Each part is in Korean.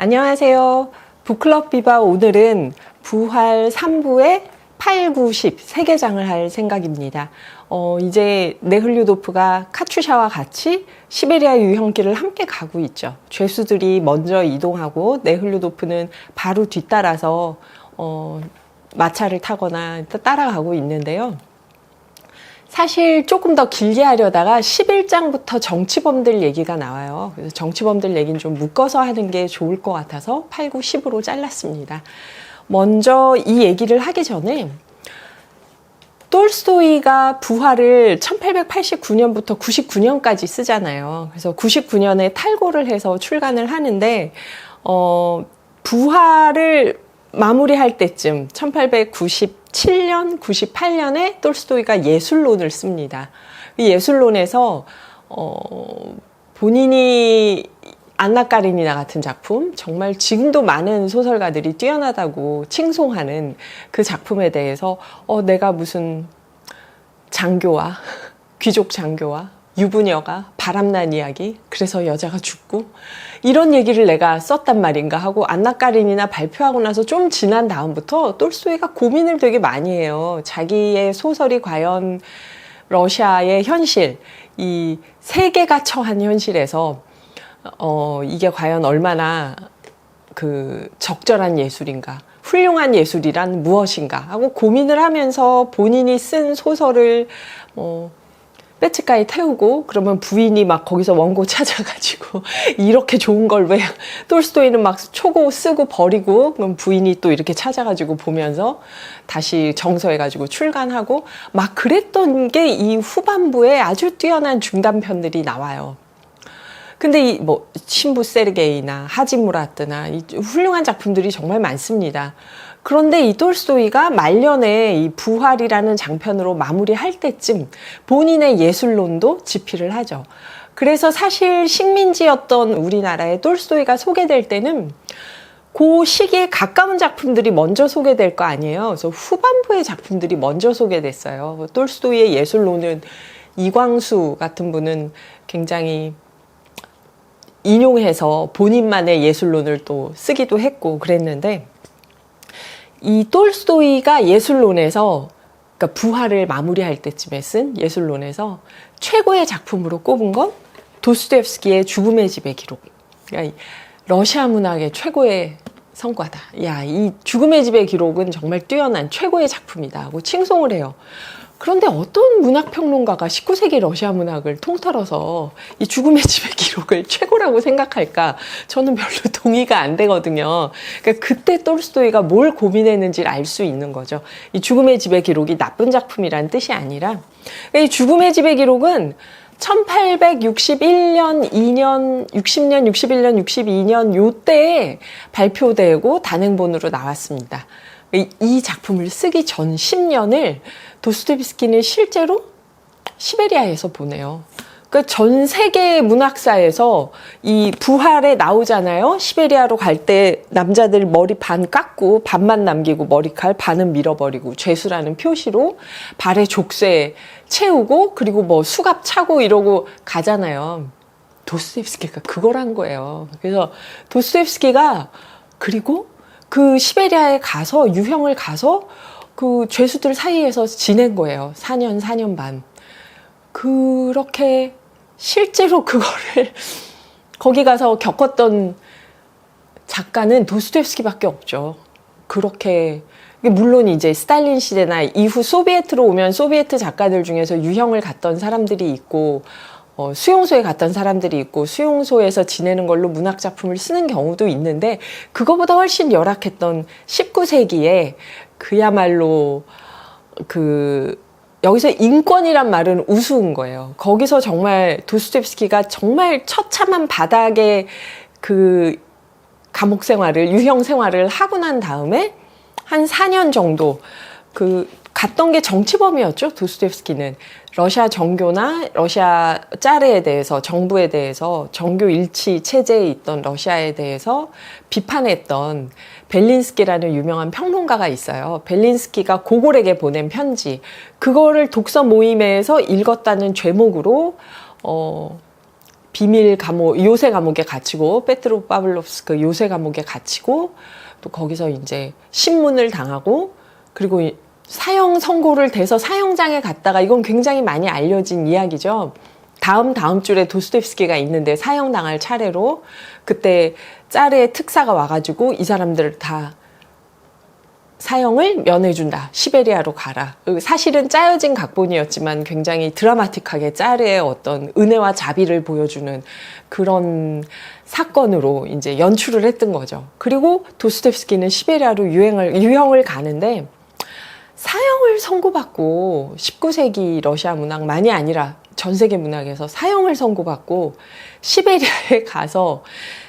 안녕하세요. 북클럽 비바 오늘은 부활 3부의 8, 9, 10 3개장을 할 생각입니다. 이제 네흘류도프가 카츄샤와 같이 시베리아 유형길을 함께 가고 있죠. 죄수들이 먼저 이동하고 네흘류도프는 바로 뒤따라서 마차를 타거나 따라가고 있는데요. 사실 조금 더 길게 하려다가 11장부터 정치범들 얘기가 나와요. 그래서 정치범들 얘기는 좀 묶어서 하는 게 좋을 것 같아서 8, 9, 10으로 잘랐습니다. 먼저 이 얘기를 하기 전에 톨스토이가 부활을 1889년부터 99년까지 쓰잖아요. 그래서 99년에 탈고를 해서 출간을 하는데 부활을 마무리할 때쯤 1897년, 98년에 톨스토이가 예술론을 씁니다. 이 예술론에서 본인이 안나 까리니나 같은 작품, 정말 지금도 많은 소설가들이 뛰어나다고 칭송하는 그 작품에 대해서 내가 무슨 장교와 귀족 장교와 유부녀가 바람난 이야기, 그래서 여자가 죽고 이런 얘기를 내가 썼단 말인가 하고 안나 까리니나 발표하고 나서 좀 지난 다음부터 톨스토이가 고민을 되게 많이 해요. 자기의 소설이 과연 러시아의 현실, 이 세계가 처한 현실에서 이게 과연 얼마나 적절한 예술인가, 훌륭한 예술이란 무엇인가 하고 고민을 하면서 본인이 쓴 소설을 배츠가에 태우고 그러면 부인이 막 거기서 원고 찾아가지고 이렇게 좋은 걸 왜 톨스토이는 막 초고 쓰고 버리고 그럼 부인이 또 이렇게 찾아가지고 보면서 다시 정서해가지고 출간하고 막 그랬던 게 이 후반부에 아주 뛰어난 중단편들이 나와요. 근데 신부 세르게이나 하지무라트나 이 훌륭한 작품들이 정말 많습니다. 그런데 이 톨스토이가 말년에 이 부활이라는 장편으로 마무리할 때쯤 본인의 예술론도 집필을 하죠. 그래서 사실 식민지였던 우리나라에 톨스토이가 소개될 때는 그 시기에 가까운 작품들이 먼저 소개될 거 아니에요. 그래서 후반부의 작품들이 먼저 소개됐어요. 톨스토이의 예술론은 이광수 같은 분은 굉장히 인용해서 본인만의 예술론을 또 쓰기도 했고 그랬는데 이 톨스토이가 예술론에서, 그러니까 부활을 마무리할 때쯤에 쓴 예술론에서 최고의 작품으로 꼽은 건 도스토옙스키의 죽음의 집의 기록. 그러니까 러시아 문학의 최고의 성과다. 이 죽음의 집의 기록은 정말 뛰어난 최고의 작품이다 하고 칭송을 해요. 그런데 어떤 문학평론가가 19세기 러시아 문학을 통틀어서 이 죽음의 집의 기록을 최고라고 생각할까? 저는 별로 동의가 안 되거든요. 그러니까 그때 톨스토이가 뭘 고민했는지를 알 수 있는 거죠. 이 죽음의 집의 기록이 나쁜 작품이란 뜻이 아니라 이 죽음의 집의 기록은 1861년, 2년, 60년, 61년, 62년 요때에 발표되고 단행본으로 나왔습니다. 이 작품을 쓰기 전 10년을 도스토옙스키는 실제로 시베리아에서 보내요. 그러니까 전 세계 문학사에서 이 부활에 나오잖아요. 시베리아로 갈 때 남자들 머리 반 깎고 반만 남기고 머리칼 반은 밀어버리고 죄수라는 표시로 발에 족쇄 채우고 그리고 수갑 차고 이러고 가잖아요. 도스토옙스키가 그걸 한 거예요. 그래서 도스토옙스키가 그리고 그 시베리아에 가서 유형을 가서 그 죄수들 사이에서 지낸 거예요. 4년 반. 그렇게 실제로 그거를 거기 가서 겪었던 작가는 도스토옙스키밖에 없죠. 그렇게 물론 이제 스탈린 시대나 이후 소비에트로 오면 소비에트 작가들 중에서 유형을 갔던 사람들이 있고 수용소에 갔던 사람들이 있고 수용소에서 지내는 걸로 문학 작품을 쓰는 경우도 있는데 그거보다 훨씬 열악했던 19세기에 그야말로 여기서 인권이란 말은 우스운 거예요. 거기서 정말 도스토옙스키가 정말 처참한 바닥의 감옥 생활을, 유형 생활을 하고 난 다음에 한 4년 정도 갔던 게 정치범이었죠. 도스토옙스키는 러시아 정교나 러시아 짜르에 대해서, 정부에 대해서, 정교 일치 체제에 있던 러시아에 대해서 비판했던 벨린스키라는 유명한 평론가가 있어요. 벨린스키가 고골에게 보낸 편지, 그거를 독서 모임에서 읽었다는 죄목으로 비밀 감옥, 요새 감옥에 갇히고, 페트로파블롭스크 요새 감옥에 갇히고, 또 거기서 이제 신문을 당하고, 그리고 사형 선고를 돼서 사형장에 갔다가, 이건 굉장히 많이 알려진 이야기죠. 다음 줄에 도스토옙스키가 있는데 사형당할 차례로, 그때 짤의 특사가 와가지고 이 사람들을 다 사형을 면해준다. 시베리아로 가라. 사실은 짜여진 각본이었지만 굉장히 드라마틱하게 짤의 어떤 은혜와 자비를 보여주는 그런 사건으로 이제 연출을 했던 거죠. 그리고 도스토옙스키는 시베리아로 유형을 가는데, 사형을 선고받고 19세기 러시아 문학만이 아니라 전 세계 문학에서 사형을 선고받고 시베리아에 가서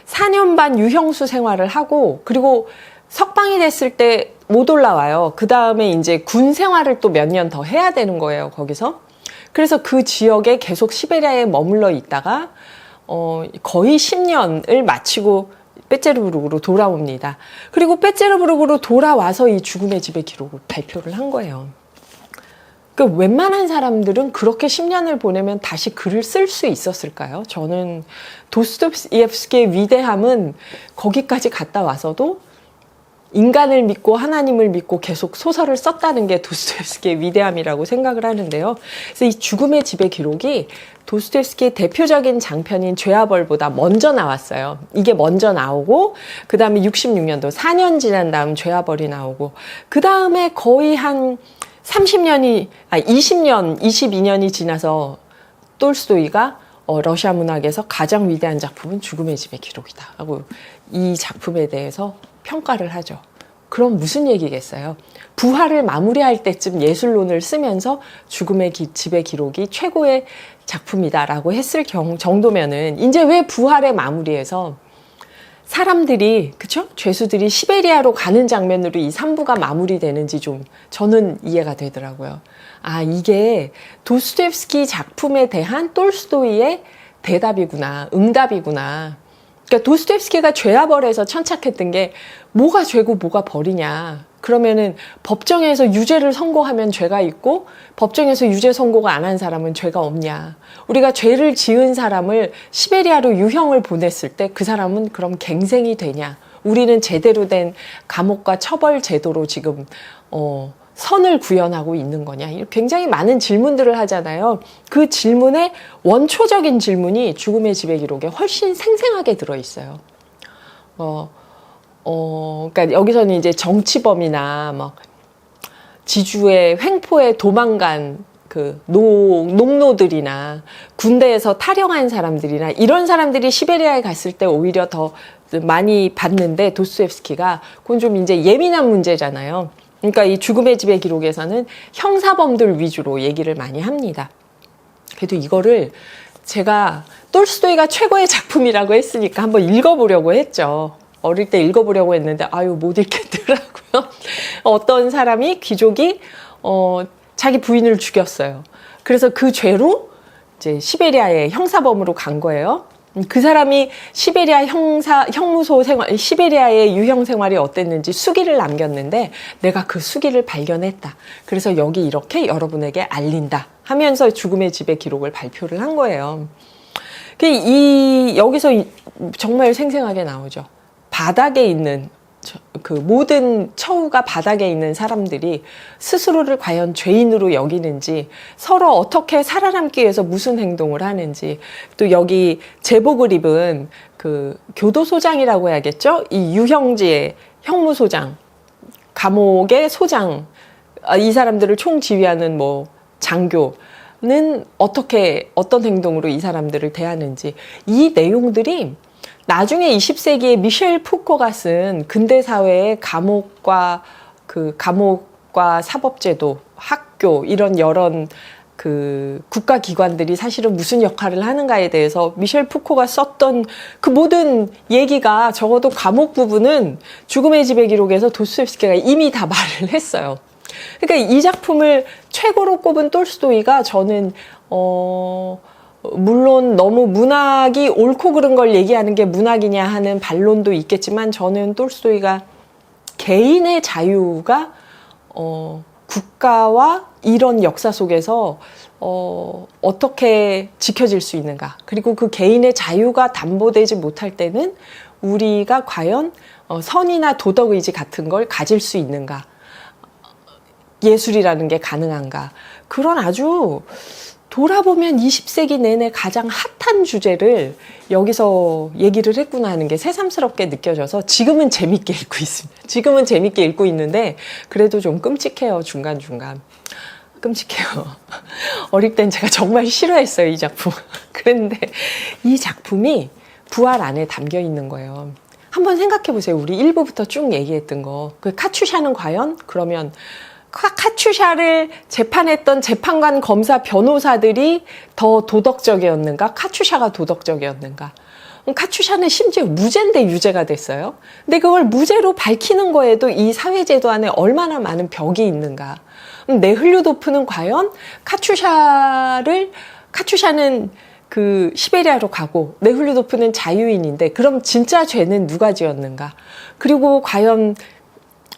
4년 반 유형수 생활을 하고, 그리고 석방이 됐을 때 못 올라와요. 그 다음에 이제 군 생활을 또 몇 년 더 해야 되는 거예요, 거기서. 그래서 그 지역에 계속 시베리아에 머물러 있다가 거의 10년을 마치고 빼제르부르크로 돌아옵니다. 그리고 빼제르부르크로 돌아와서 이 죽음의 집의 기록을 발표를 한 거예요. 그 웬만한 사람들은 그렇게 10년을 보내면 다시 글을 쓸 수 있었을까요? 저는 도스토옙스키의 위대함은 거기까지 갔다 와서도 인간을 믿고 하나님을 믿고 계속 소설을 썼다는 게 도스토옙스키의 위대함이라고 생각을 하는데요. 그래서 이 죽음의 집의 기록이 도스토옙스키의 대표적인 장편인 죄와 벌보다 먼저 나왔어요. 이게 먼저 나오고, 그 다음에 66년도 4년 지난 다음 죄와 벌이 나오고, 그 다음에 거의 한 20년, 22년이 지나서 톨스토이가 러시아 문학에서 가장 위대한 작품은 죽음의 집의 기록이다 하고 이 작품에 대해서 평가를 하죠. 그럼 무슨 얘기겠어요? 부활을 마무리할 때쯤 예술론을 쓰면서 죽음의 집의 기록이 최고의 작품이다라고 했을 정도면은 이제 왜 부활의 마무리에서 사람들이, 그쵸? 죄수들이 시베리아로 가는 장면으로 이 3부가 마무리되는지 좀 저는 이해가 되더라고요. 아, 이게 도스토옙스키 작품에 대한 톨스토이의 대답이구나, 응답이구나. 그러니까 도스토옙스키가 죄와 벌에서 천착했던 게 뭐가 죄고 뭐가 벌이냐. 그러면은 법정에서 유죄를 선고하면 죄가 있고 법정에서 유죄 선고가 안 한 사람은 죄가 없냐. 우리가 죄를 지은 사람을 시베리아로 유형을 보냈을 때 그 사람은 그럼 갱생이 되냐. 우리는 제대로 된 감옥과 처벌 제도로 지금 선을 구현하고 있는 거냐. 굉장히 많은 질문들을 하잖아요. 그 질문의 원초적인 질문이 죽음의 집의 기록에 훨씬 생생하게 들어있어요. 그러니까 여기서는 이제 정치범이나 막 지주의 횡포에 도망간 그 농노들이나 군대에서 탈영한 사람들이나 이런 사람들이 시베리아에 갔을 때 오히려 더 많이 봤는데 도스토옙스키가 그건 좀 이제 예민한 문제잖아요. 그러니까 이 죽음의 집의 기록에서는 형사범들 위주로 얘기를 많이 합니다. 그래도 이거를 제가 톨스토이가 최고의 작품이라고 했으니까 한번 읽어보려고 했죠. 어릴 때 읽어보려고 했는데 못 읽겠더라고요. 어떤 사람이 귀족이 자기 부인을 죽였어요. 그래서 그 죄로 이제 시베리아에 형사범으로 간 거예요. 그 사람이 시베리아 형무소 생활, 시베리아의 유형 생활이 어땠는지 수기를 남겼는데 내가 그 수기를 발견했다. 그래서 여기 이렇게 여러분에게 알린다 하면서 죽음의 집의 기록을 발표를 한 거예요. 여기서 정말 생생하게 나오죠. 바닥에 있는 그 모든 처우가 바닥에 있는 사람들이 스스로를 과연 죄인으로 여기는지, 서로 어떻게 살아남기 위해서 무슨 행동을 하는지, 또 여기 제복을 입은 그 교도소장이라고 해야겠죠? 이 유형지의 형무소장, 감옥의 소장, 이 사람들을 총지휘하는 장교는 어떤 행동으로 이 사람들을 대하는지, 이 내용들이 나중에 20세기에 미셸 푸코가 쓴 근대사회의 감옥과 사법제도, 학교, 이런 여러 국가기관들이 사실은 무슨 역할을 하는가에 대해서 미셸 푸코가 썼던 그 모든 얘기가, 적어도 감옥 부분은 죽음의 집의 기록에서 도스토옙스키가 이미 다 말을 했어요. 그러니까 이 작품을 최고로 꼽은 톨스토이가 저는 물론 너무 문학이 옳고 그른 걸 얘기하는 게 문학이냐 하는 반론도 있겠지만, 저는 톨스토이가 개인의 자유가 국가와 이런 역사 속에서 어떻게 지켜질 수 있는가. 그리고 그 개인의 자유가 담보되지 못할 때는 우리가 과연 선이나 도덕의지 같은 걸 가질 수 있는가. 예술이라는 게 가능한가. 그런 아주 돌아보면 20세기 내내 가장 핫한 주제를 여기서 얘기를 했구나 하는 게 새삼스럽게 느껴져서 지금은 재밌게 읽고 있습니다. 지금은 재밌게 읽고 있는데 그래도 좀 끔찍해요. 중간중간. 끔찍해요. 어릴 땐 제가 정말 싫어했어요. 이 작품. 그런데 이 작품이 부활 안에 담겨 있는 거예요. 한번 생각해 보세요. 우리 1부부터 쭉 얘기했던 거. 그 카츄샤는 과연 그러면 카츄샤를 재판했던 재판관, 검사, 변호사들이 더 도덕적이었는가? 카츄샤가 도덕적이었는가? 카츄샤는 심지어 무죄인데 유죄가 됐어요. 근데 그걸 무죄로 밝히는 거에도 이 사회제도 안에 얼마나 많은 벽이 있는가? 네흘류도프는 과연 카츄샤는 그 시베리아로 가고 네흘류도프는 자유인인데 그럼 진짜 죄는 누가 지었는가? 그리고 과연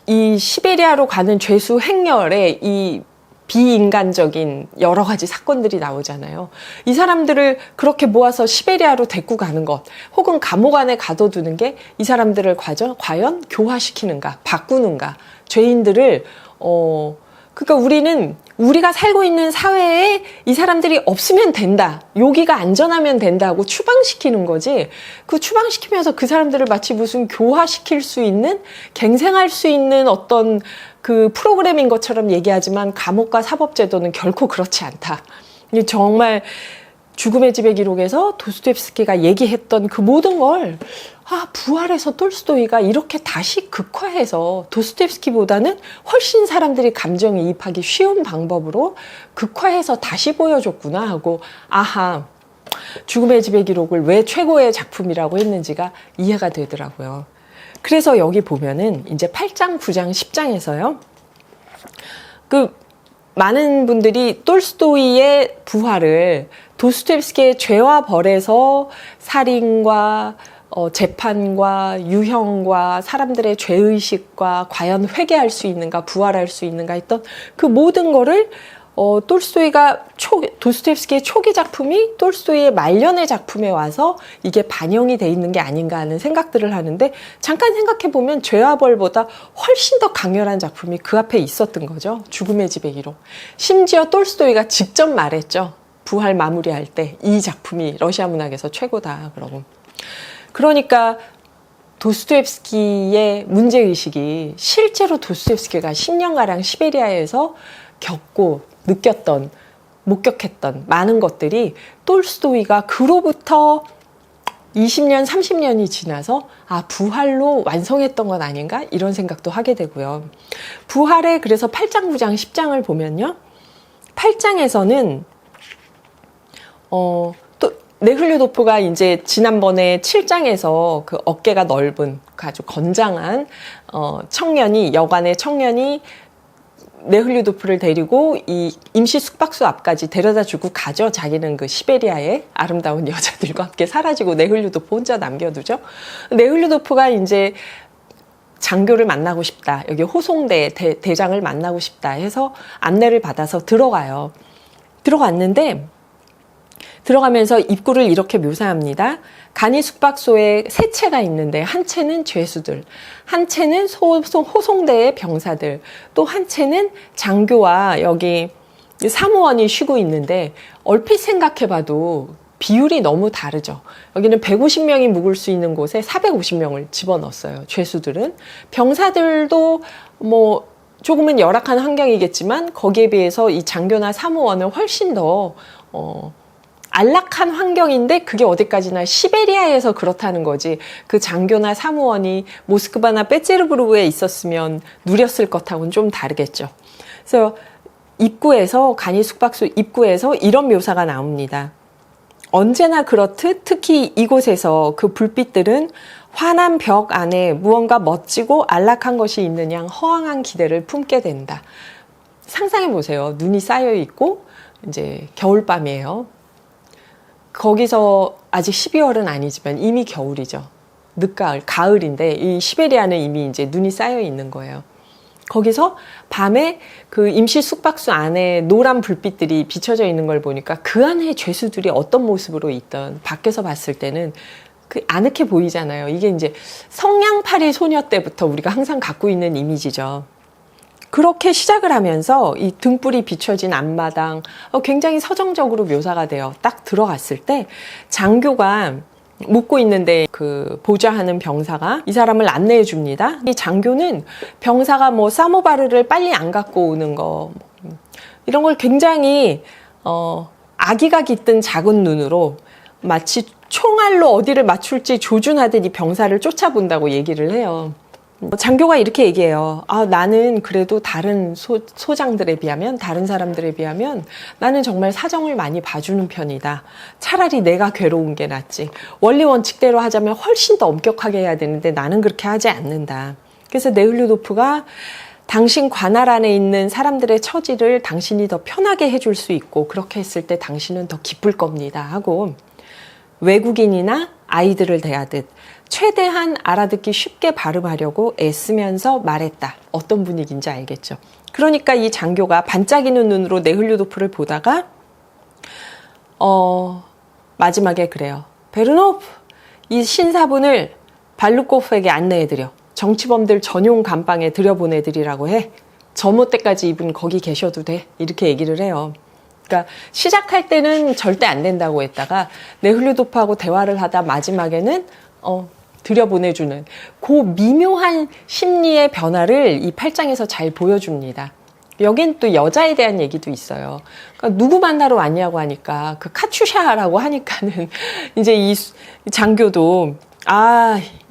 이 시베리아로 가는 죄수 행렬에 이 비인간적인 여러 가지 사건들이 나오잖아요. 이 사람들을 그렇게 모아서 시베리아로 데리고 가는 것, 혹은 감옥 안에 가둬두는 게 이 사람들을 과연 교화시키는가, 바꾸는가, 죄인들을 그러니까 우리가 살고 있는 사회에 이 사람들이 없으면 된다. 여기가 안전하면 된다고 추방시키는 거지. 그 추방시키면서 그 사람들을 마치 무슨 교화시킬 수 있는, 갱생할 수 있는 어떤 그 프로그램인 것처럼 얘기하지만 감옥과 사법제도는 결코 그렇지 않다. 정말 죽음의 집의 기록에서 도스토옙스키가 얘기했던 그 모든 걸 부활에서 톨스토이가 이렇게 다시 극화해서 도스토옙스키보다는 훨씬 사람들이 감정이입하기 쉬운 방법으로 극화해서 다시 보여줬구나 하고 죽음의 집의 기록을 왜 최고의 작품이라고 했는지가 이해가 되더라고요. 그래서 여기 보면은 이제 8장, 9장, 10장에서요. 많은 분들이 톨스토이의 부활을 도스토옙스키의 죄와 벌에서 살인과 재판과 유형과 사람들의 죄의식과 과연 회개할 수 있는가, 부활할 수 있는가 했던 그 모든 거를 도스토옙스키의 초기 작품이 톨스토이의 말년의 작품에 와서 이게 반영이 돼 있는 게 아닌가 하는 생각들을 하는데, 잠깐 생각해 보면 죄와 벌보다 훨씬 더 강렬한 작품이 그 앞에 있었던 거죠. 죽음의 집의 기록. 심지어 톨스토이가 직접 말했죠. 부활 마무리할 때 이 작품이 러시아 문학에서 최고다 그러고. 그러니까 도스토옙스키의 문제의식이 실제로 도스토옙스키가 10년가량 시베리아에서 겪고 느꼈던, 목격했던 많은 것들이 톨스토이가 그로부터 20년, 30년이 지나서 부활로 완성했던 건 아닌가? 이런 생각도 하게 되고요. 부활의 그래서 8장, 9장, 10장을 보면요. 8장에서는 또 네흘류도프가 이제 지난번에 7장에서 그 어깨가 넓은 아주 건장한 여관의 청년이 네흘류도프를 데리고 이 임시 숙박소 앞까지 데려다 주고 가죠. 자기는 그 시베리아의 아름다운 여자들과 함께 사라지고 네흘류도프 혼자 남겨두죠. 네흘류도프가 이제 장교를 만나고 싶다. 여기 호송대 대장을 만나고 싶다 해서 안내를 받아서 들어가요. 들어갔는데 들어가면서 입구를 이렇게 묘사합니다. 간이 숙박소에 세 채가 있는데 한 채는 죄수들, 한 채는 호송대의 병사들, 또 한 채는 장교와 여기 사무원이 쉬고 있는데 얼핏 생각해봐도 비율이 너무 다르죠. 여기는 150명이 묵을 수 있는 곳에 450명을 집어넣었어요. 죄수들은. 병사들도 조금은 열악한 환경이겠지만 거기에 비해서 이 장교나 사무원은 훨씬 더 안락한 환경인데 그게 어디까지나 시베리아에서 그렇다는 거지. 그 장교나 사무원이 모스크바나 페테르부르크에 있었으면 누렸을 것하고는 좀 다르겠죠. 그래서 간이 숙박소 입구에서 이런 묘사가 나옵니다. 언제나 그렇듯 특히 이곳에서 그 불빛들은 환한 벽 안에 무언가 멋지고 안락한 것이 있는 양 허황한 기대를 품게 된다. 상상해 보세요. 눈이 쌓여 있고 이제 겨울밤이에요. 거기서 아직 12월은 아니지만 이미 겨울이죠. 늦가을, 가을인데 이 시베리아는 이미 이제 눈이 쌓여 있는 거예요. 거기서 밤에 그 임시 숙박소 안에 노란 불빛들이 비춰져 있는 걸 보니까 그 안에 죄수들이 어떤 모습으로 있던, 밖에서 봤을 때는 그 아늑해 보이잖아요. 이게 이제 성냥팔이 소녀 때부터 우리가 항상 갖고 있는 이미지죠. 그렇게 시작을 하면서 이 등불이 비춰진 앞마당 굉장히 서정적으로 묘사가 돼요. 딱 들어갔을 때 장교가 묵고 있는데 그 보좌하는 병사가 이 사람을 안내해 줍니다. 이 장교는 병사가 뭐 사모바르를 빨리 안 갖고 오는 거 이런 걸 굉장히 아기가 깃든 작은 눈으로 마치 총알로 어디를 맞출지 조준하듯 이 병사를 쫓아본다고 얘기를 해요. 장교가 이렇게 얘기해요. 나는 그래도 다른 소장들에 비하면, 다른 사람들에 비하면 나는 정말 사정을 많이 봐주는 편이다. 차라리 내가 괴로운 게 낫지. 원리 원칙대로 하자면 훨씬 더 엄격하게 해야 되는데 나는 그렇게 하지 않는다. 그래서 네흘류도프가 당신 관할 안에 있는 사람들의 처지를 당신이 더 편하게 해줄 수 있고, 그렇게 했을 때 당신은 더 기쁠 겁니다 하고, 외국인이나 아이들을 대하듯 최대한 알아듣기 쉽게 발음하려고 애쓰면서 말했다. 어떤 분위기인지 알겠죠? 그러니까 이 장교가 반짝이는 눈으로 네흘류도프를 보다가 마지막에 그래요. 베르노프, 이 신사분을 발루코프에게 안내해드려. 정치범들 전용 감방에 들여보내드리라고 해. 점호 때까지 이분 거기 계셔도 돼. 이렇게 얘기를 해요. 그러니까 시작할 때는 절대 안 된다고 했다가 네흘류도프하고 대화를 하다 마지막에는 들여보내주는 그 미묘한 심리의 변화를 이 8장에서 잘 보여줍니다. 여긴 또 여자에 대한 얘기도 있어요. 그러니까 누구 만나러 왔냐고 하니까 그 카츄샤라고 하니까는 이제 이 장교도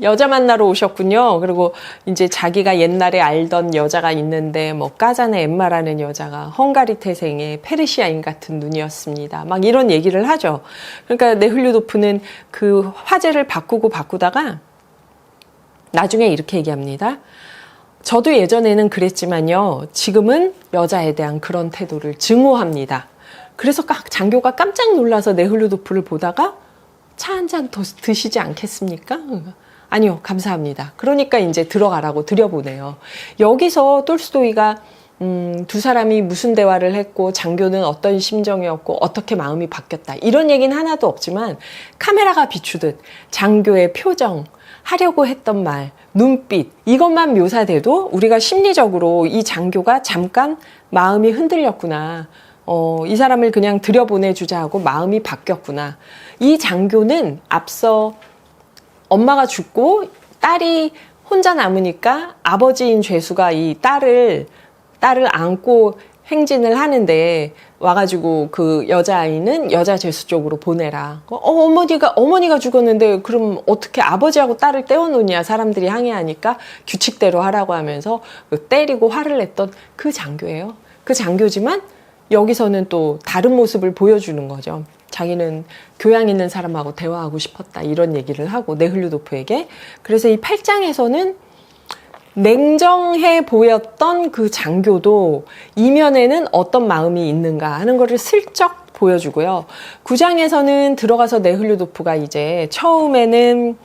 여자 만나러 오셨군요. 그리고 이제 자기가 옛날에 알던 여자가 있는데 뭐 까자네 엠마라는 여자가 헝가리 태생의 페르시아인 같은 눈이었습니다. 막 이런 얘기를 하죠. 그러니까 네흘류도프는 그 화제를 바꾸다가 나중에 이렇게 얘기합니다. 저도 예전에는 그랬지만요. 지금은 여자에 대한 그런 태도를 증오합니다. 그래서 장교가 깜짝 놀라서 네흘류도프를 보다가 차 한 잔 더 드시지 않겠습니까? 아니요, 감사합니다. 그러니까 이제 들어가라고 들여보내요. 여기서 톨스토이가 두 사람이 무슨 대화를 했고 장교는 어떤 심정이었고 어떻게 마음이 바뀌었다 이런 얘기는 하나도 없지만 카메라가 비추듯 장교의 표정, 하려고 했던 말, 눈빛 이것만 묘사돼도 우리가 심리적으로 이 장교가 잠깐 마음이 흔들렸구나. 이 사람을 그냥 들여보내주자 하고 마음이 바뀌었구나. 이 장교는 앞서 엄마가 죽고 딸이 혼자 남으니까 아버지인 죄수가 이 딸을 안고 행진을 하는데 와가지고 그 여자아이는 여자 죄수 쪽으로 보내라. 어머니가 죽었는데 그럼 어떻게 아버지하고 딸을 떼어놓냐 사람들이 항의하니까 규칙대로 하라고 하면서 때리고 화를 냈던 그 장교예요. 그 장교지만 여기서는 또 다른 모습을 보여주는 거죠. 자기는 교양 있는 사람하고 대화하고 싶었다 이런 얘기를 하고 네흘류도프에게. 그래서 이 8장에서는 냉정해 보였던 그 장교도 이면에는 어떤 마음이 있는가 하는 거를 슬쩍 보여주고요. 9장에서는 들어가서 네흘류도프가 이제 처음에는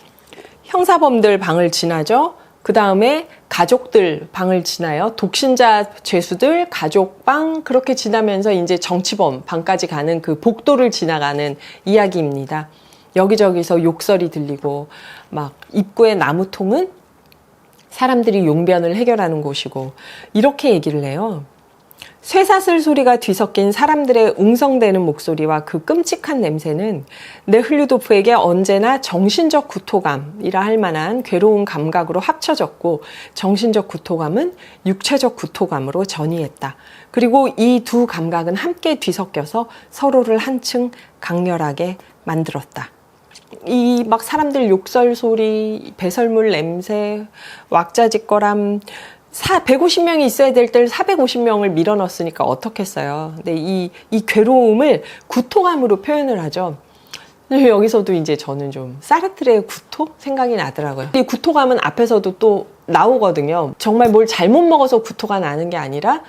형사범들 방을 지나죠. 그 다음에 가족들 방을 지나요. 독신자 죄수들 가족 방 그렇게 지나면서 이제 정치범 방까지 가는 그 복도를 지나가는 이야기입니다. 여기저기서 욕설이 들리고 막 입구의 나무통은 사람들이 용변을 해결하는 곳이고 이렇게 얘기를 해요. 쇠사슬 소리가 뒤섞인 사람들의 웅성대는 목소리와 그 끔찍한 냄새는 네흘류도프에게 언제나 정신적 구토감이라 할 만한 괴로운 감각으로 합쳐졌고 정신적 구토감은 육체적 구토감으로 전이했다. 그리고 이 두 감각은 함께 뒤섞여서 서로를 한층 강렬하게 만들었다. 이 막 사람들 욕설 소리, 배설물 냄새, 왁자지껄함 150명이 있어야 될 때를 450명을 밀어넣었으니까 어떻겠어요. 근데 이 괴로움을 구토감으로 표현을 하죠. 여기서도 이제 저는 좀 사르트르의 구토 생각이 나더라고요. 이 구토감은 앞에서도 또 나오거든요. 정말 뭘 잘못 먹어서 구토가 나는 게 아니라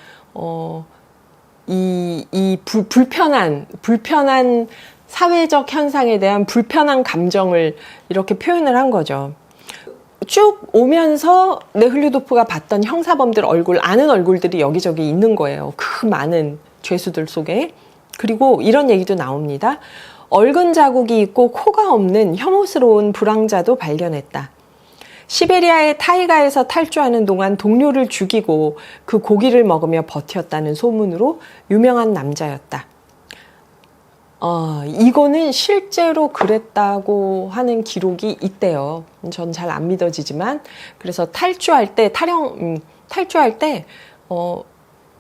불편한 사회적 현상에 대한 불편한 감정을 이렇게 표현을 한 거죠. 쭉 오면서 네흘류도프가 봤던 형사범들 얼굴, 아는 얼굴들이 여기저기 있는 거예요. 그 많은 죄수들 속에. 그리고 이런 얘기도 나옵니다. 얼근 자국이 있고 코가 없는 혐오스러운 불황자도 발견했다. 시베리아의 타이가에서 탈주하는 동안 동료를 죽이고 그 고기를 먹으며 버텼다는 소문으로 유명한 남자였다. 이거는 실제로 그랬다고 하는 기록이 있대요. 전 잘 안 믿어지지만. 그래서 탈주할 때, 탈주할 때,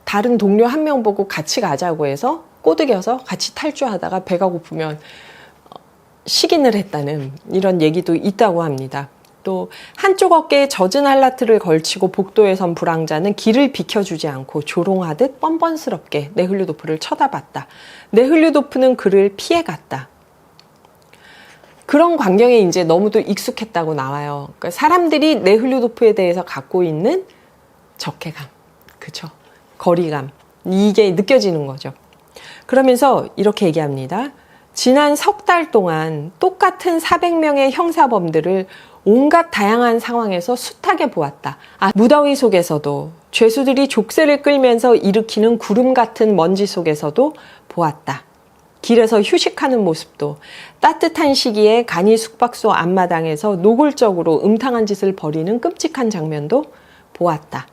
다른 동료 한 명 보고 같이 가자고 해서 꼬드겨서 같이 탈주하다가 배가 고프면 식인을 했다는 이런 얘기도 있다고 합니다. 또 한쪽 어깨에 젖은 할라트를 걸치고 복도에 선 불황자는 길을 비켜주지 않고 조롱하듯 뻔뻔스럽게 네흘류도프를 쳐다봤다. 네흘류도프는 그를 피해갔다. 그런 광경에 이제 너무도 익숙했다고 나와요. 그러니까 사람들이 네흘류도프에 대해서 갖고 있는 적개감, 그쵸? 거리감, 이게 느껴지는 거죠. 그러면서 이렇게 얘기합니다. 지난 석 달 동안 똑같은 400명의 형사범들을 온갖 다양한 상황에서 숱하게 보았다. 무더위 속에서도, 죄수들이 족쇄를 끌면서 일으키는 구름 같은 먼지 속에서도 보았다. 길에서 휴식하는 모습도, 따뜻한 시기에 간이 숙박소 앞마당에서 노골적으로 음탕한 짓을 벌이는 끔찍한 장면도 보았다.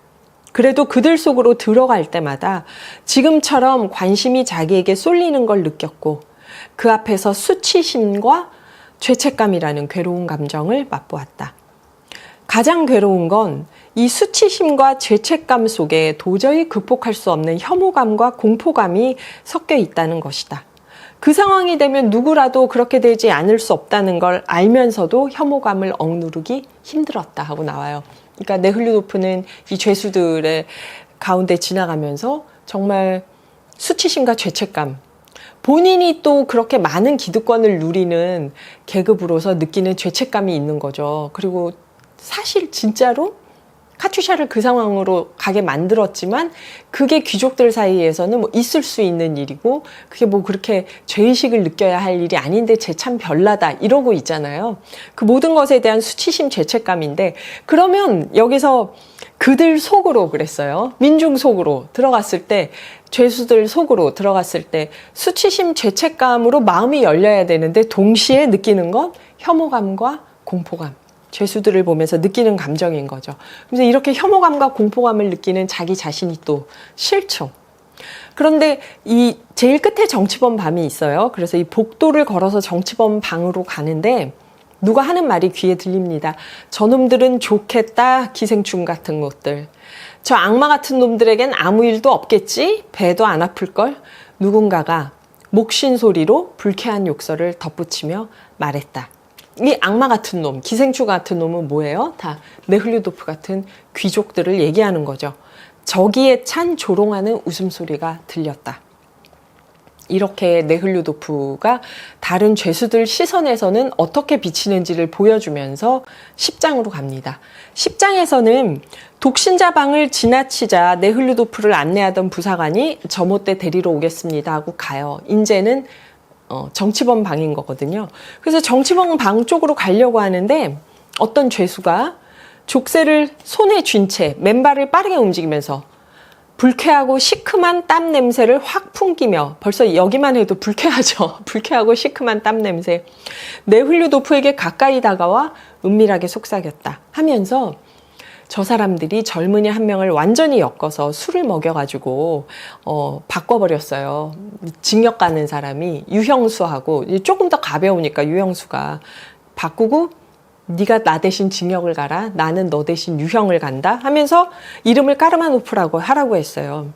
그래도 그들 속으로 들어갈 때마다 지금처럼 관심이 자기에게 쏠리는 걸 느꼈고 그 앞에서 수치심과 죄책감이라는 괴로운 감정을 맛보았다. 가장 괴로운 건 이 수치심과 죄책감 속에 도저히 극복할 수 없는 혐오감과 공포감이 섞여 있다는 것이다. 그 상황이 되면 누구라도 그렇게 되지 않을 수 없다는 걸 알면서도 혐오감을 억누르기 힘들었다 하고 나와요. 그러니까 네흘류도프는 이 죄수들의 가운데 지나가면서 정말 수치심과 죄책감, 본인이 또 그렇게 많은 기득권을 누리는 계급으로서 느끼는 죄책감이 있는 거죠. 그리고 사실 진짜로 카투샤를 그 상황으로 가게 만들었지만 그게 귀족들 사이에서는 뭐 있을 수 있는 일이고 그게 뭐 그렇게 죄의식을 느껴야 할 일이 아닌데 쟤 참 별나다 이러고 있잖아요. 그 모든 것에 대한 수치심 죄책감인데 그러면 여기서 그들 속으로 그랬어요. 민중 속으로 들어갔을 때 죄수들 속으로 들어갔을 때 수치심 죄책감으로 마음이 열려야 되는데 동시에 느끼는 건 혐오감과 공포감. 죄수들을 보면서 느끼는 감정인 거죠. 그래서 이렇게 혐오감과 공포감을 느끼는 자기 자신이 또 싫죠. 그런데 이 제일 끝에 정치범 밤이 있어요. 그래서 이 복도를 걸어서 정치범 방으로 가는데 누가 하는 말이 귀에 들립니다. 저놈들은 좋겠다, 기생충 같은 것들. 저 악마 같은 놈들에겐 아무 일도 없겠지? 배도 안 아플걸? 누군가가 목신 소리로 불쾌한 욕설을 덧붙이며 말했다. 이 악마 같은 놈, 기생충 같은 놈은 뭐예요? 다 네흘류도프 같은 귀족들을 얘기하는 거죠. 저기에 찬 조롱하는 웃음소리가 들렸다. 이렇게 네흘류도프가 다른 죄수들 시선에서는 어떻게 비치는지를 보여주면서 10장으로 갑니다. 10장에서는 독신자 방을 지나치자 네흘류도프를 안내하던 부사관이 저 못대 데리러 오겠습니다 하고 가요. 이제는 정치범 방인 거거든요. 그래서 정치범 방 쪽으로 가려고 하는데 어떤 죄수가 족쇄를 손에 쥔 채 맨발을 빠르게 움직이면서 불쾌하고 시큼한 땀 냄새를 확 풍기며 벌써 여기만 해도 불쾌하죠. 불쾌하고 시큼한 땀 냄새. 네흘류도프에게 가까이 다가와 은밀하게 속삭였다 하면서 저 사람들이 젊은이 한 명을 완전히 엮어서 술을 먹여가지고 바꿔버렸어요. 징역 가는 사람이 유형수하고 조금 더 가벼우니까 유형수가 바꾸고 네가 나 대신 징역을 가라. 나는 너 대신 유형을 간다. 하면서 이름을 까르마노프라고 하라고 했어요.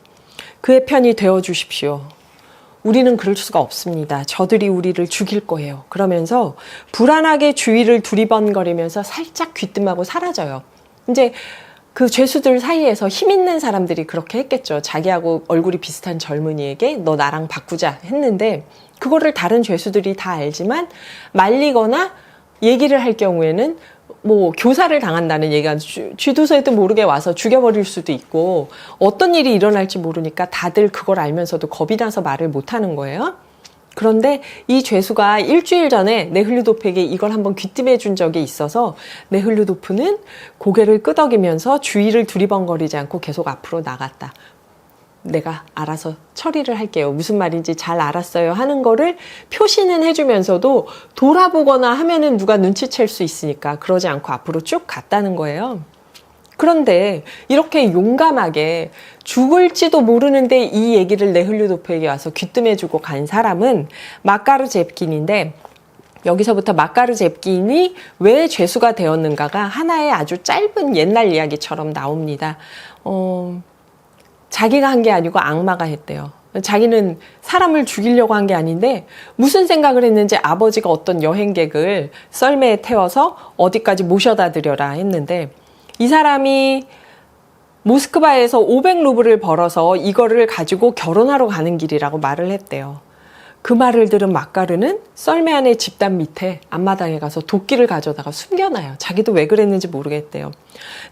그의 편이 되어주십시오. 우리는 그럴 수가 없습니다. 저들이 우리를 죽일 거예요. 그러면서 불안하게 주위를 두리번거리면서 살짝 귀뜸하고 사라져요. 이제 그 죄수들 사이에서 힘 있는 사람들이 그렇게 했겠죠. 자기하고 얼굴이 비슷한 젊은이에게 너 나랑 바꾸자 했는데 그거를 다른 죄수들이 다 알지만 말리거나 얘기를 할 경우에는 뭐 교사를 당한다는 얘기가 쥐두서에도 모르게 와서 죽여버릴 수도 있고 어떤 일이 일어날지 모르니까 다들 그걸 알면서도 겁이 나서 말을 못하는 거예요. 그런데 이 죄수가 일주일 전에 네흘류도프에게 이걸 한번 귀띔해 준 적이 있어서 네흘류도프는 고개를 끄덕이면서 주위를 두리번거리지 않고 계속 앞으로 나갔다. 내가 알아서 처리를 할게요. 무슨 말인지 잘 알았어요 하는 거를 표시는 해주면서도 돌아보거나 하면은 누가 눈치챌 수 있으니까 그러지 않고 앞으로 쭉 갔다는 거예요. 그런데 이렇게 용감하게 죽을지도 모르는데 이 얘기를 네흘류도프에게 와서 귀뜸해주고 간 사람은 마카르 잽긴인데, 여기서부터 마카르 잽긴이 왜 죄수가 되었는가가 하나의 아주 짧은 옛날 이야기처럼 나옵니다. 자기가 한 게 아니고 악마가 했대요. 자기는 사람을 죽이려고 한 게 아닌데 무슨 생각을 했는지 아버지가 어떤 여행객을 썰매에 태워서 어디까지 모셔다 드려라 했는데, 이 사람이 모스크바에서 500루블을 벌어서 이거를 가지고 결혼하러 가는 길이라고 말을 했대요. 그 말을 들은 마카르는 썰매 안의 집단 밑에 앞마당에 가서 도끼를 가져다가 숨겨놔요. 자기도 왜 그랬는지 모르겠대요.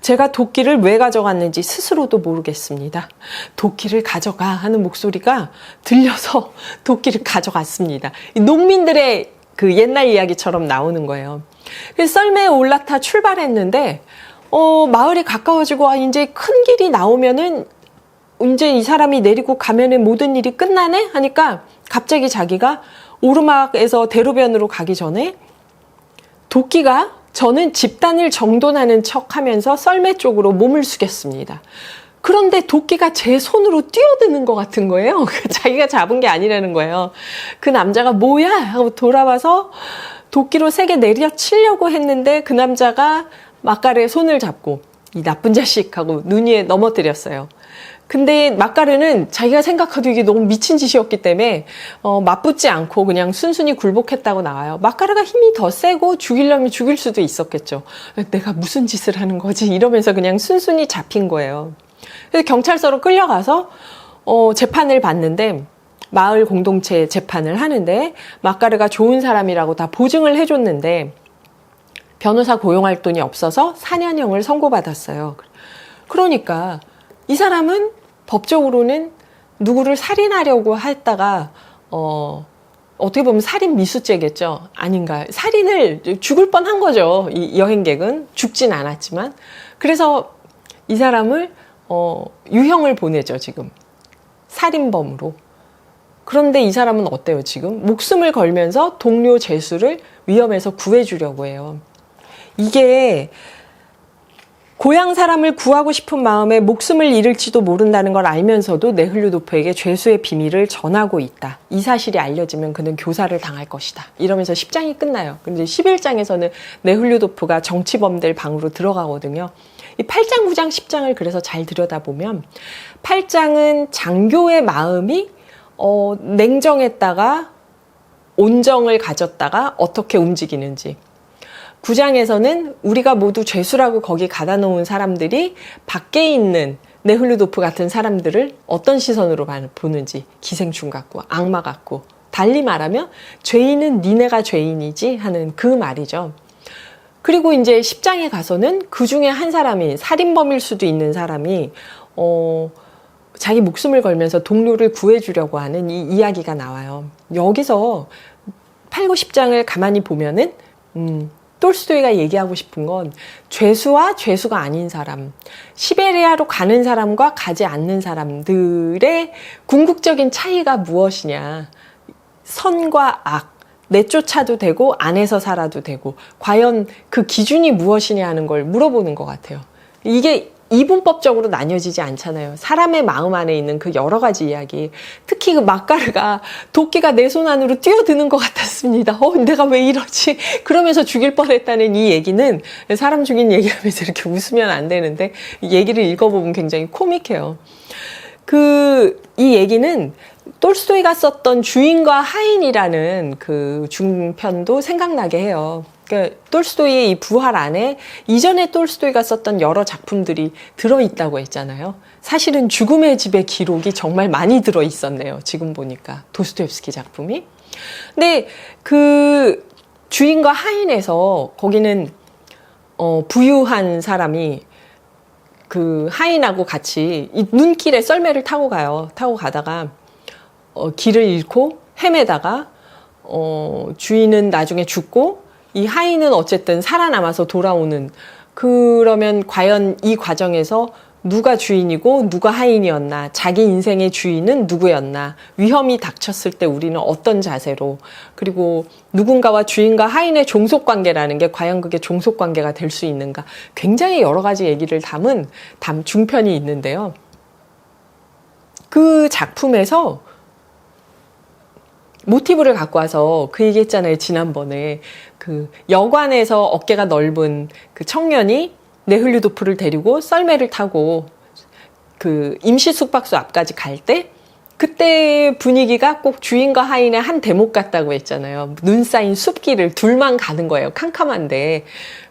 제가 도끼를 왜 가져갔는지 스스로도 모르겠습니다. 도끼를 가져가 하는 목소리가 들려서 도끼를 가져갔습니다. 농민들의 그 옛날 이야기처럼 나오는 거예요. 그래서 썰매에 올라타 출발했는데 마을이 가까워지고 이제 큰 길이 나오면은 이제 이 사람이 내리고 가면은 모든 일이 끝나네 하니까 갑자기 자기가 오르막에서 대로변으로 가기 전에 도끼가, 저는 집단을 정돈하는 척 하면서 썰매 쪽으로 몸을 숙였습니다. 그런데 도끼가 제 손으로 뛰어드는 것 같은 거예요. 자기가 잡은 게 아니라는 거예요. 그 남자가 뭐야 하고 돌아와서 도끼로 세게 내려치려고 했는데 그 남자가 마카르의 손을 잡고 이 나쁜 자식 하고 눈 위에 넘어뜨렸어요. 근데 마카르는 자기가 생각해도 이게 너무 미친 짓이었기 때문에 맞붙지 않고 그냥 순순히 굴복했다고 나와요. 마카르가 힘이 더 세고 죽이려면 죽일 수도 있었겠죠. 내가 무슨 짓을 하는 거지 이러면서 그냥 순순히 잡힌 거예요. 그래서 경찰서로 끌려가서 재판을 받는데, 마을 공동체 재판을 하는데 마카르가 좋은 사람이라고 다 보증을 해줬는데 변호사 고용할 돈이 없어서 4년형을 선고받았어요. 그러니까 이 사람은 법적으로는 누구를 살인하려고 했다가 어떻게 보면 살인 미수죄겠죠. 아닌가. 살인을 죽을 뻔한 거죠. 이 여행객은 죽진 않았지만. 그래서 이 사람을 유형을 보내죠. 지금 살인범으로. 그런데 이 사람은 어때요? 지금 목숨을 걸면서 동료 죄수를 위험에서 구해주려고 해요. 이게 고향 사람을 구하고 싶은 마음에 목숨을 잃을지도 모른다는 걸 알면서도 네흘류도프에게 죄수의 비밀을 전하고 있다. 이 사실이 알려지면 그는 교사를 당할 것이다. 이러면서 10장이 끝나요. 근데 11장에서는 네흘류도프가 정치범들 방으로 들어가거든요. 이 8장, 9장, 10장을 그래서 잘 들여다보면 8장은 장교의 마음이 냉정했다가 온정을 가졌다가 어떻게 움직이는지, 9장에서는 우리가 모두 죄수라고 거기 가다 놓은 사람들이 밖에 있는 네흘류도프 같은 사람들을 어떤 시선으로 보는지, 기생충 같고 악마 같고, 달리 말하면 죄인은 니네가 죄인이지 하는 그 말이죠. 그리고 이제 10장에 가서는 그 중에 한 사람이, 살인범일 수도 있는 사람이 자기 목숨을 걸면서 동료를 구해주려고 하는 이 이야기가 나와요. 여기서 8, 9, 10장을 가만히 보면은 톨스토이가 얘기하고 싶은 건 죄수와 죄수가 아닌 사람, 시베리아로 가는 사람과 가지 않는 사람들의 궁극적인 차이가 무엇이냐, 선과 악, 내쫓아도 되고 안에서 살아도 되고 과연 그 기준이 무엇이냐 하는 걸 물어보는 것 같아요. 이게 이분법적으로 나뉘어지지 않잖아요. 사람의 마음 안에 있는 그 여러 가지 이야기. 특히 그 마카르가 도끼가 내 손 안으로 뛰어드는 것 같았습니다. 내가 왜 이러지? 그러면서 죽일 뻔했다는 이 얘기는, 사람 죽인 얘기하면서 이렇게 웃으면 안 되는데 얘기를 읽어보면 굉장히 코믹해요. 이 얘기는 톨스토이가 썼던 주인과 하인이라는 그 중편도 생각나게 해요. 그러니까 톨스토이의 이 부활 안에 이전에 톨스토이가 썼던 여러 작품들이 들어있다고 했잖아요. 사실은 죽음의 집의 기록이 정말 많이 들어있었네요. 지금 보니까 도스토옙스키 작품이. 근데 그 주인과 하인에서 거기는 부유한 사람이 그 하인하고 같이 이 눈길에 썰매를 타고 가요. 타고 가다가 길을 잃고 헤매다가 주인은 나중에 죽고 이 하인은 어쨌든 살아남아서 돌아오는, 그러면 과연 이 과정에서 누가 주인이고 누가 하인이었나, 자기 인생의 주인은 누구였나, 위험이 닥쳤을 때 우리는 어떤 자세로, 그리고 누군가와 주인과 하인의 종속관계라는 게 과연 그게 종속관계가 될 수 있는가, 굉장히 여러 가지 얘기를 담은 중편이 있는데요. 그 작품에서 모티브를 갖고 와서 그 얘기했잖아요, 지난번에. 그 여관에서 어깨가 넓은 그 청년이 네흘류도프를 데리고 썰매를 타고 그 임시 숙박소 앞까지 갈 때, 그때 분위기가 꼭 주인과 하인의 한 대목 같다고 했잖아요. 눈 쌓인 숲길을 둘만 가는 거예요. 캄캄한데.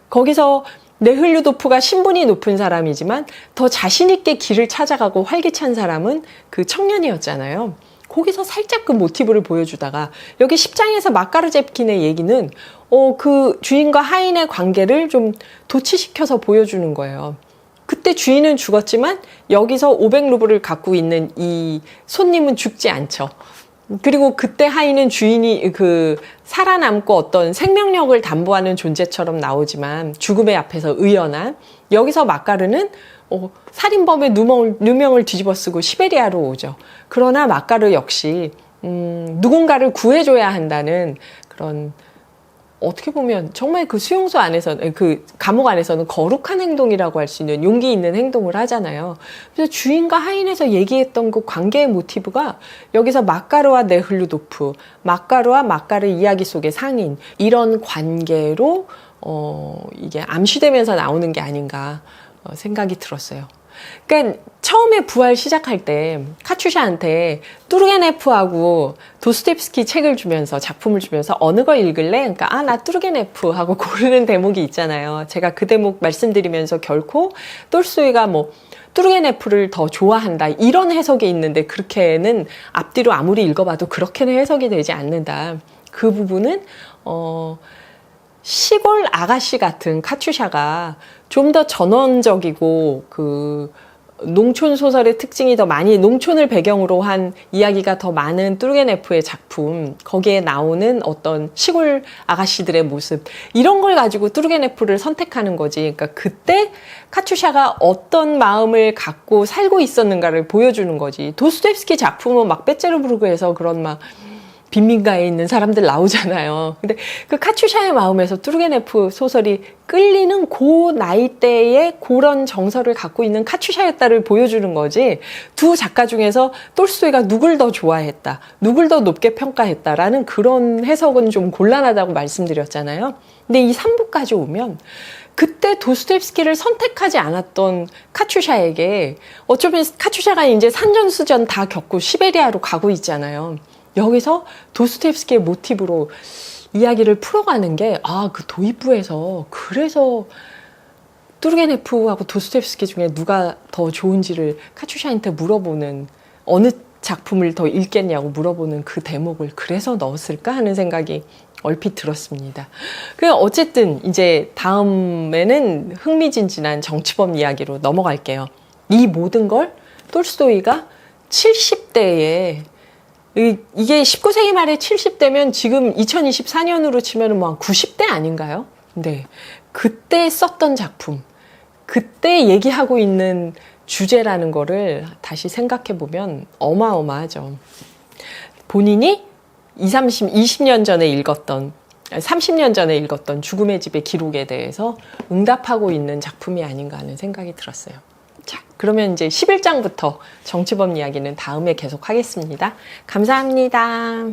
거기서 네흘류도프가 신분이 높은 사람이지만 더 자신 있게 길을 찾아가고 활기찬 사람은 그 청년이었잖아요. 거기서 살짝 그 모티브를 보여주다가 여기 10장에서 마카르제프킨의 얘기는 그 주인과 하인의 관계를 좀 도치시켜서 보여주는 거예요. 그때 주인은 죽었지만 여기서 500루블을 갖고 있는 이 손님은 죽지 않죠. 그리고 그때 하인은 주인이 살아남고 어떤 생명력을 담보하는 존재처럼 나오지만 죽음의 앞에서 의연한, 여기서 마카르는 살인범의 누명을 뒤집어쓰고 시베리아로 오죠. 그러나 마카르 역시 누군가를 구해줘야 한다는 그런, 어떻게 보면 정말 그 수용소 안에서는, 그 감옥 안에서는 거룩한 행동이라고 할 수 있는 용기 있는 행동을 하잖아요. 그래서 주인과 하인에서 얘기했던 그 관계의 모티브가 여기서 마카르와 네흘류도프, 마카르와 마카르 이야기 속의 상인, 이런 관계로 이게 암시되면서 나오는 게 아닌가 생각이 들었어요. 그러니까 처음에 부활 시작할 때 카츄샤한테 뚜르게네프하고 도스토옙스키 책을 주면서, 작품을 주면서 어느 걸 읽을래? 그러니까 나 뚜르게네프 하고 고르는 대목이 있잖아요. 제가 그 대목 말씀드리면서 결코 톨스토이가 뭐 뚜르게네프를 더 좋아한다 이런 해석이 있는데, 그렇게는 앞뒤로 아무리 읽어봐도 그렇게는 해석이 되지 않는다. 그 부분은 시골 아가씨 같은 카츄샤가 좀 더 전원적이고 그 농촌 소설의 특징이 더 많이, 농촌을 배경으로 한 이야기가 더 많은 뚜르게네프의 작품, 거기에 나오는 어떤 시골 아가씨들의 모습, 이런 걸 가지고 뚜르게네프를 선택하는 거지. 그러니까 그때 카츄샤가 어떤 마음을 갖고 살고 있었는가를 보여주는 거지. 도스토옙스키 작품은 막 페테르부르크에서 그런 막 빈민가에 있는 사람들 나오잖아요. 근데 그 카츄샤의 마음에서 뚜르게네프 소설이 끌리는 그 나이대의 그런 정서를 갖고 있는 카츄샤였다를 보여주는 거지, 두 작가 중에서 톨스토이가 누굴 더 좋아했다, 누굴 더 높게 평가했다라는 그런 해석은 좀 곤란하다고 말씀드렸잖아요. 근데 이 3부까지 오면 그때 도스토옙스키를 선택하지 않았던 카츄샤에게, 어쩌면 카츄샤가 이제 산전수전 다 겪고 시베리아로 가고 있잖아요. 여기서 도스토옙스키의 모티브로 이야기를 풀어가는 게, 그 도입부에서 그래서 뚜르게네프하고 도스토옙스키 중에 누가 더 좋은지를 카츄샤한테 물어보는, 어느 작품을 더 읽겠냐고 물어보는 그 대목을 그래서 넣었을까 하는 생각이 얼핏 들었습니다. 어쨌든 이제 다음에는 흥미진진한 정치범 이야기로 넘어갈게요. 이 모든 걸 톨스토이가 70대에, 이게 19세기 말에 70대면 지금 2024년으로 치면 뭐 90대 아닌가요? 네. 그때 썼던 작품, 그때 얘기하고 있는 주제라는 거를 다시 생각해 보면 어마어마하죠. 본인이 20년 전에 읽었던, 30년 전에 읽었던 죽음의 집의 기록에 대해서 응답하고 있는 작품이 아닌가 하는 생각이 들었어요. 자, 그러면 이제 11장부터 정치범 이야기는 다음에 계속 하겠습니다. 감사합니다.